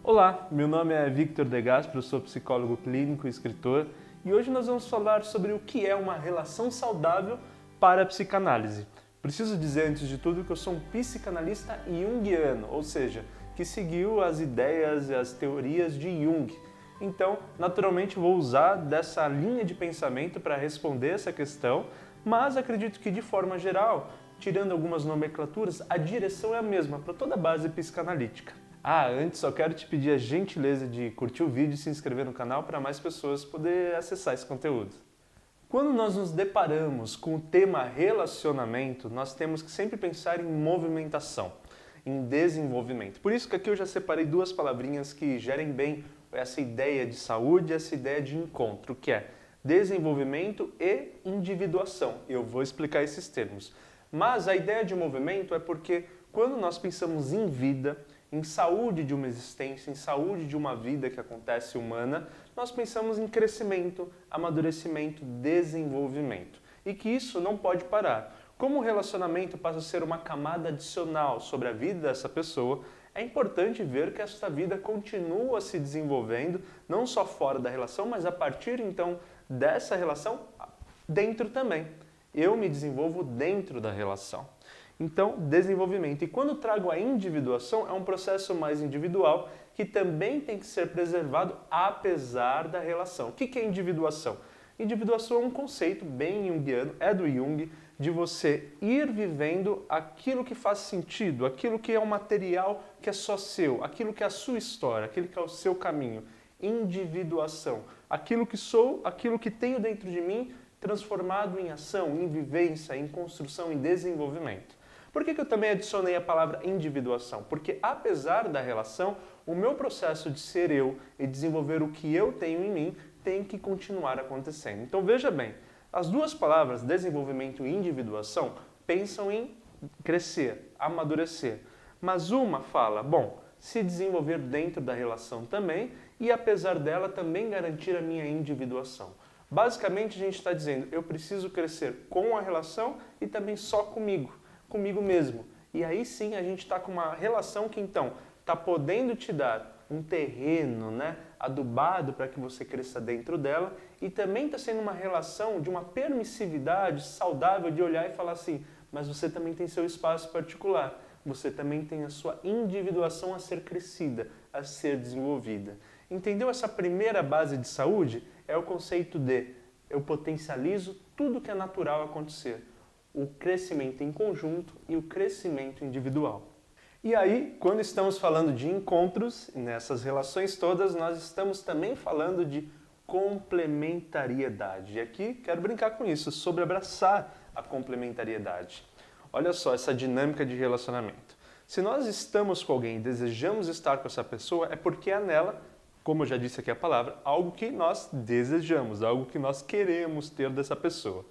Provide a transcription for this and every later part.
Olá, meu nome é Victor De Gasperi, eu sou psicólogo clínico e escritor e hoje nós vamos falar sobre o que é uma relação saudável para a psicanálise. Preciso dizer antes de tudo que eu sou um psicanalista junguiano, ou seja, que seguiu as ideias e as teorias de Jung. Então, naturalmente, vou usar dessa linha de pensamento para responder essa questão, mas acredito que, de forma geral, tirando algumas nomenclaturas, a direção é a mesma para toda a base psicanalítica. Antes só quero te pedir a gentileza de curtir o vídeo e se inscrever no canal para mais pessoas poderem acessar esse conteúdo. Quando nós nos deparamos com o tema relacionamento, nós temos que sempre pensar em movimentação, em desenvolvimento. Por isso que aqui eu já separei duas palavrinhas que gerem bem essa ideia de saúde, essa ideia de encontro, que é desenvolvimento e individuação. Eu vou explicar esses termos. Mas a ideia de movimento é porque quando nós pensamos em vida, em saúde de uma existência, em saúde de uma vida que acontece humana, nós pensamos em crescimento, amadurecimento, desenvolvimento. E que isso não pode parar. Como o relacionamento passa a ser uma camada adicional sobre a vida dessa pessoa, é importante ver que esta vida continua se desenvolvendo, não só fora da relação, mas a partir então dessa relação, dentro também. Eu me desenvolvo dentro da relação. Então, desenvolvimento. E quando trago a individuação, é um processo mais individual que também tem que ser preservado apesar da relação. O que é individuação? Individuação é um conceito bem junguiano, é do Jung, de você ir vivendo aquilo que faz sentido, aquilo que é um material que é só seu, aquilo que é a sua história, aquilo que é o seu caminho. Individuação. Aquilo que sou, aquilo que tenho dentro de mim, transformado em ação, em vivência, em construção, em desenvolvimento. Por que eu também adicionei a palavra individuação? Porque apesar da relação, o meu processo de ser eu e desenvolver o que eu tenho em mim tem que continuar acontecendo. Então veja bem, as duas palavras, desenvolvimento e individuação, pensam em crescer, amadurecer. Mas uma fala, se desenvolver dentro da relação também e apesar dela também garantir a minha individuação. Basicamente a gente está dizendo, eu preciso crescer com a relação e também só comigo mesmo. E aí sim a gente está com uma relação que então está podendo te dar um terreno, adubado para que você cresça dentro dela e também está sendo uma relação de uma permissividade saudável de olhar e falar assim, mas você também tem seu espaço particular, você também tem a sua individuação a ser crescida, a ser desenvolvida. Entendeu essa primeira base de saúde? É o conceito de eu potencializo tudo que é natural acontecer. O crescimento em conjunto e o crescimento individual. E aí, quando estamos falando de encontros, nessas relações todas, nós estamos também falando de complementariedade. E aqui quero brincar com isso, sobre abraçar a complementariedade. Olha só essa dinâmica de relacionamento. Se nós estamos com alguém e desejamos estar com essa pessoa, é porque há nela, como eu já disse aqui a palavra, algo que nós desejamos, algo que nós queremos ter dessa pessoa.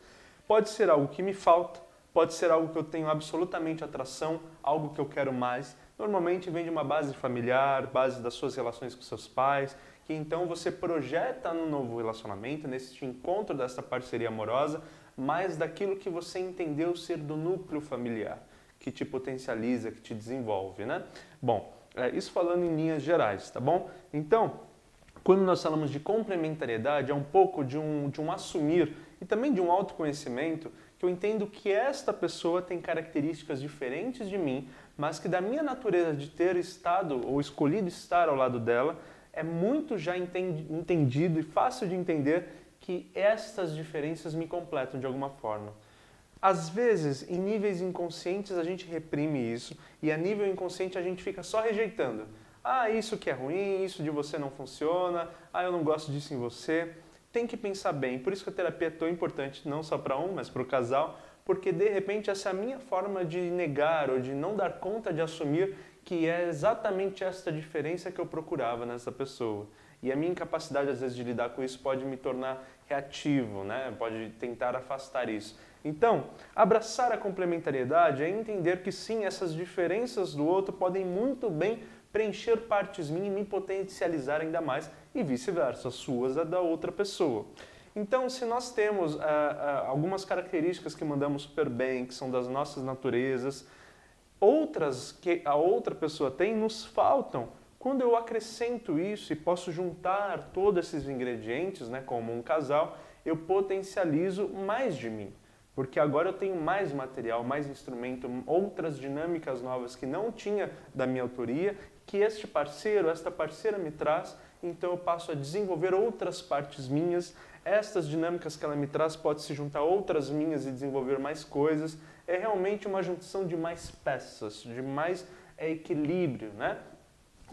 Pode ser algo que me falta, pode ser algo que eu tenho absolutamente atração, algo que eu quero mais. Normalmente vem de uma base familiar, base das suas relações com seus pais, que então você projeta no novo relacionamento, nesse encontro dessa parceria amorosa, mais daquilo que você entendeu ser do núcleo familiar, que te potencializa, que te desenvolve, isso falando em linhas gerais, tá bom? Então, quando nós falamos de complementariedade, é um pouco de um assumir e também de um autoconhecimento que eu entendo que esta pessoa tem características diferentes de mim, mas que da minha natureza de ter estado ou escolhido estar ao lado dela, é muito já entendido e fácil de entender que estas diferenças me completam de alguma forma. Às vezes, em níveis inconscientes, a gente reprime isso e a nível inconsciente a gente fica só rejeitando. Isso que é ruim, isso de você não funciona, eu não gosto disso em você. Tem que pensar bem, por isso que a terapia é tão importante, não só para um, mas para o casal, porque de repente essa é a minha forma de negar ou de não dar conta de assumir que é exatamente esta diferença que eu procurava nessa pessoa. E a minha incapacidade às vezes de lidar com isso pode me tornar reativo, pode tentar afastar isso. Então, abraçar a complementariedade é entender que sim, essas diferenças do outro podem muito bem preencher partes minhas e me potencializar ainda mais e vice-versa, as suas a da outra pessoa. Então, se nós temos algumas características que mandamos super bem, que são das nossas naturezas, outras que a outra pessoa tem, nos faltam Quando eu acrescento isso e posso juntar todos esses ingredientes, né, como um casal, eu potencializo mais de mim. Porque agora eu tenho mais material, mais instrumento, outras dinâmicas novas que não tinha da minha autoria, que este parceiro, esta parceira me traz, então eu passo a desenvolver outras partes minhas, estas dinâmicas que ela me traz pode se juntar a outras minhas e desenvolver mais coisas. É realmente uma junção de mais peças, de mais equilíbrio, né?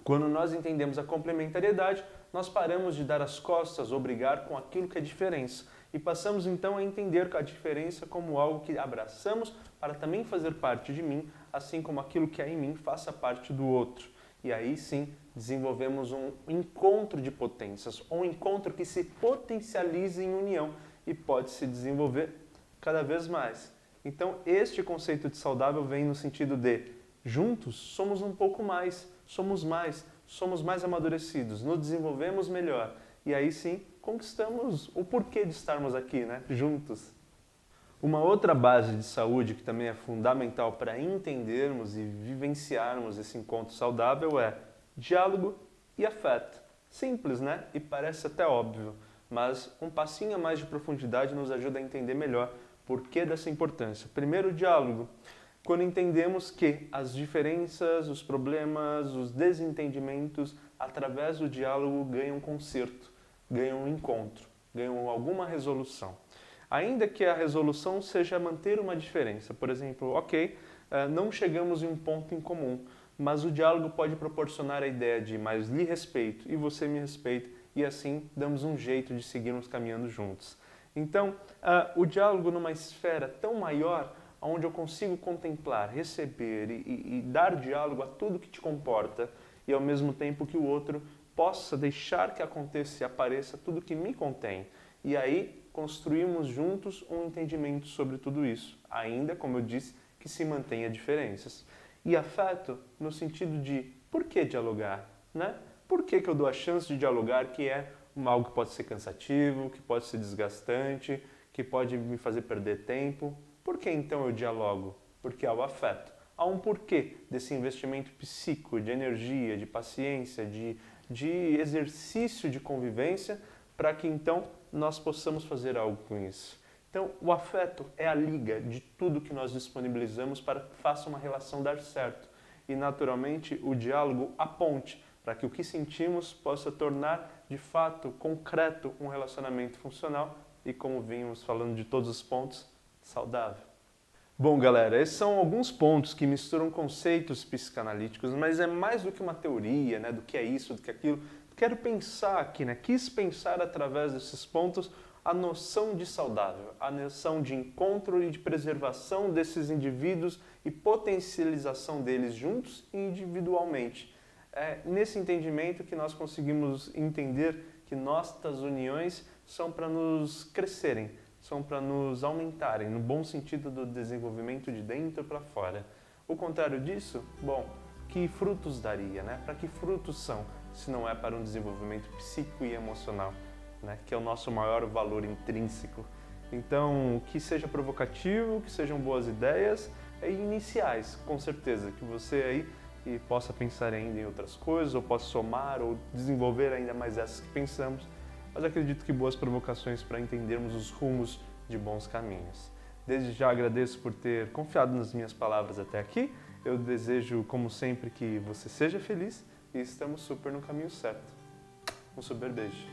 Quando nós entendemos a complementariedade, nós paramos de dar as costas ou brigar com aquilo que é diferença e passamos então a entender a diferença como algo que abraçamos para também fazer parte de mim, assim como aquilo que é em mim faça parte do outro. E aí sim desenvolvemos um encontro de potências, um encontro que se potencializa em união e pode se desenvolver cada vez mais. Então este conceito de saudável vem no sentido de juntos somos um pouco mais, somos mais amadurecidos, nos desenvolvemos melhor e aí sim conquistamos o porquê de estarmos aqui, né? Juntos. Uma outra base de saúde que também é fundamental para entendermos e vivenciarmos esse encontro saudável é diálogo e afeto. Simples, né? E parece até óbvio, mas um passinho a mais de profundidade nos ajuda a entender melhor o porquê dessa importância. Primeiro, o diálogo. Quando entendemos que as diferenças, os problemas, os desentendimentos, através do diálogo ganham conserto, ganham um encontro, ganham alguma resolução. Ainda que a resolução seja manter uma diferença. Por exemplo, não chegamos em um ponto em comum, mas o diálogo pode proporcionar a ideia de mais lhe respeito e você me respeita e assim damos um jeito de seguirmos caminhando juntos. Então, o diálogo numa esfera tão maior, onde eu consigo contemplar, receber e dar diálogo a tudo que te comporta e ao mesmo tempo que o outro possa deixar que aconteça e apareça tudo que me contém. E aí construímos juntos um entendimento sobre tudo isso, ainda, como eu disse, que se mantenha diferenças. E afeto no sentido de por que dialogar, né? Por que eu dou a chance de dialogar, que é algo que pode ser cansativo, que pode ser desgastante, que pode me fazer perder tempo. Por que então eu dialogo? Porque há o afeto. Há um porquê desse investimento psíquico, de energia, de paciência, de exercício de convivência, para que então nós possamos fazer algo com isso. Então, o afeto é a liga de tudo que nós disponibilizamos para que faça uma relação dar certo. E, naturalmente, o diálogo a ponte para que o que sentimos possa tornar, de fato, concreto um relacionamento funcional e, como vimos falando de todos os pontos, saudável. Bom, galera, esses são alguns pontos que misturam conceitos psicanalíticos, mas é mais do que uma teoria, né, do que é isso, do que é aquilo. Quero pensar aqui, né, quis pensar através desses pontos a noção de saudável, a noção de encontro e de preservação desses indivíduos e potencialização deles juntos e individualmente. É nesse entendimento que nós conseguimos entender que nossas uniões são para nos crescerem, são para nos aumentarem, no bom sentido do desenvolvimento de dentro para fora. O contrário disso, bom, que frutos daria, né? Para que frutos são, se não é para um desenvolvimento psíquico e emocional, né? Que é o nosso maior valor intrínseco. Então, que seja provocativo, que sejam boas ideias e iniciais, com certeza, que você aí e possa pensar ainda em outras coisas, ou possa somar, ou desenvolver ainda mais essas que pensamos, mas acredito que boas provocações para entendermos os rumos de bons caminhos. Desde já agradeço por ter confiado nas minhas palavras até aqui, eu desejo, como sempre, que você seja feliz e estamos super no caminho certo. Um super beijo.